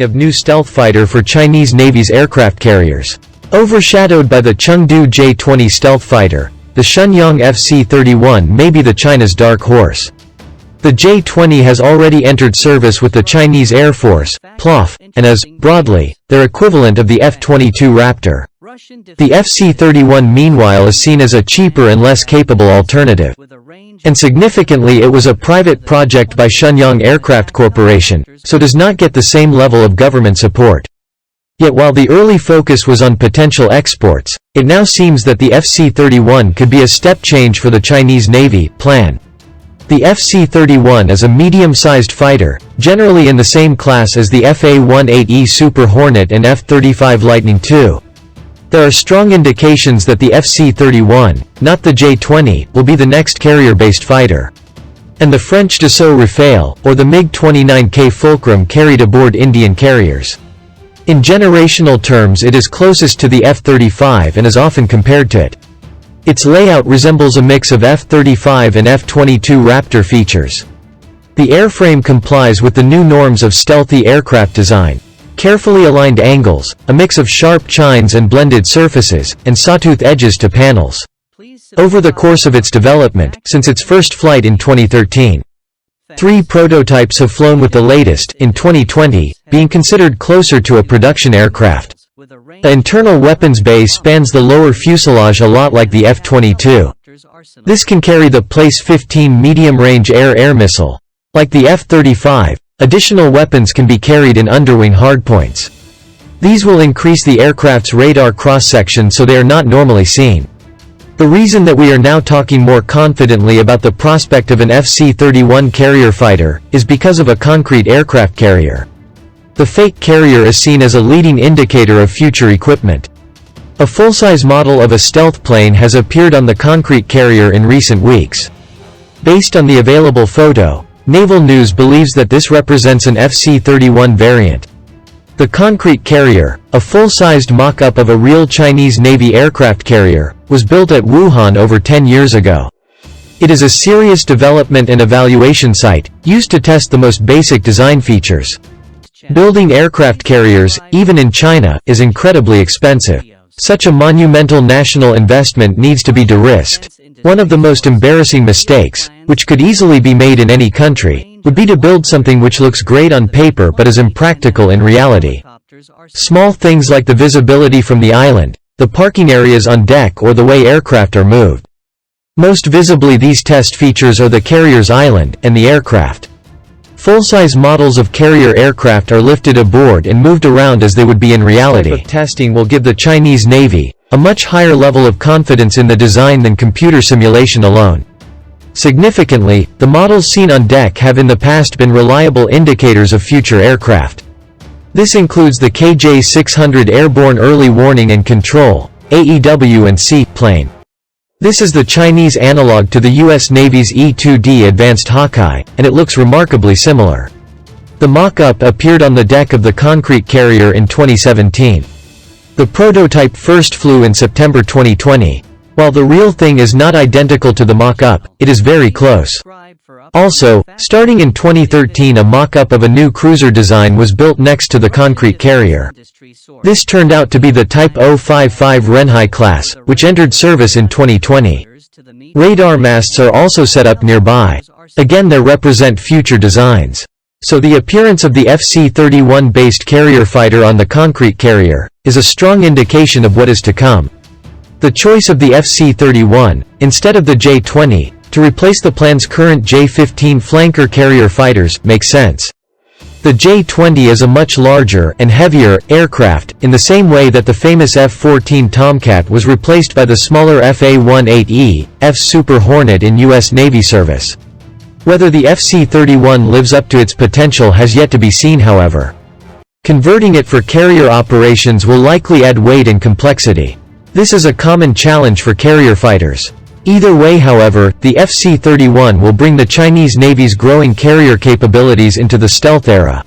of new stealth fighter for Chinese Navy's aircraft carriers. Overshadowed by the Chengdu J-20 stealth fighter, the Shenyang FC-31 may be the China's dark horse. The J-20 has already entered service with the Chinese Air Force, PLAAF, and is, broadly, their equivalent of the F-22 Raptor. The FC-31 meanwhile is seen as a cheaper and less capable alternative. And significantly, it was a private project by Shenyang Aircraft Corporation, so does not get the same level of government support. Yet while the early focus was on potential exports, it now seems that the FC-31 could be a step change for the Chinese Navy plan. The FC-31 is a medium-sized fighter, generally in the same class as the Fa-18E Super Hornet and F-35 Lightning II. There are strong indications that the FC-31, not the J-20, will be the next carrier-based fighter. And the French Dassault Rafale, or the MiG-29K Fulcrum carried aboard Indian carriers. In generational terms it is closest to the F-35 and is often compared to it. Its layout resembles a mix of F-35 and F-22 Raptor features. The airframe complies with the new norms of stealthy aircraft design. Carefully aligned angles, a mix of sharp chines and blended surfaces, and sawtooth edges to panels. Over the course of its development, since its first flight in 2013, 3 prototypes have flown with the latest, in 2020, being considered closer to a production aircraft. The internal weapons bay spans the lower fuselage a lot like the F-22. This can carry the PLAAF-15 medium-range air-air missile. Like the F-35, additional weapons can be carried in underwing hardpoints. These will increase the aircraft's radar cross-section so they are not normally seen. The reason that we are now talking more confidently about the prospect of an FC-31 carrier fighter is because of a concrete aircraft carrier. The fake carrier is seen as a leading indicator of future equipment. A full-size model of a stealth plane has appeared on the concrete carrier in recent weeks. Based on the available photo, Naval News believes that this represents an FC-31 variant. The concrete carrier, a full-sized mock-up of a real Chinese Navy aircraft carrier, was built at Wuhan over 10 years ago. It is a serious development and evaluation site, used to test the most basic design features. Building aircraft carriers, even in China, is incredibly expensive. Such a monumental national investment needs to be de-risked. One of the most embarrassing mistakes, which could easily be made in any country, would be to build something which looks great on paper but is impractical in reality. Small things like the visibility from the island, the parking areas on deck or the way aircraft are moved. Most visibly these test features are the carrier's island and the aircraft. Full-size models of carrier aircraft are lifted aboard and moved around as they would be in reality. This type of testing will give the Chinese Navy a much higher level of confidence in the design than computer simulation alone. Significantly, the models seen on deck have in the past been reliable indicators of future aircraft. This includes the KJ-600 Airborne Early Warning and Control (AEW&C) plane. This is the Chinese analog to the US Navy's E-2D Advanced Hawkeye, and it looks remarkably similar. The mock-up appeared on the deck of the concrete carrier in 2017. The prototype first flew in September 2020. While the real thing is not identical to the mock-up, it is very close. Also, starting in 2013 a mock-up of a new cruiser design was built next to the concrete carrier. This turned out to be the Type 055 Renhai class, which entered service in 2020. Radar masts are also set up nearby. Again, they represent future designs. So the appearance of the FC-31 based carrier fighter on the concrete carrier is a strong indication of what is to come. The choice of the FC-31, instead of the J-20, to replace the plan's current J-15 flanker carrier fighters, makes sense. The J-20 is a much larger and heavier aircraft, in the same way that the famous F-14 Tomcat was replaced by the smaller Fa-18E, F Super Hornet in U.S. Navy service. Whether the FC-31 lives up to its potential has yet to be seen, however. Converting it for carrier operations will likely add weight and complexity. This is a common challenge for carrier fighters. Either way, however, the FC-31 will bring the Chinese Navy's growing carrier capabilities into the stealth era.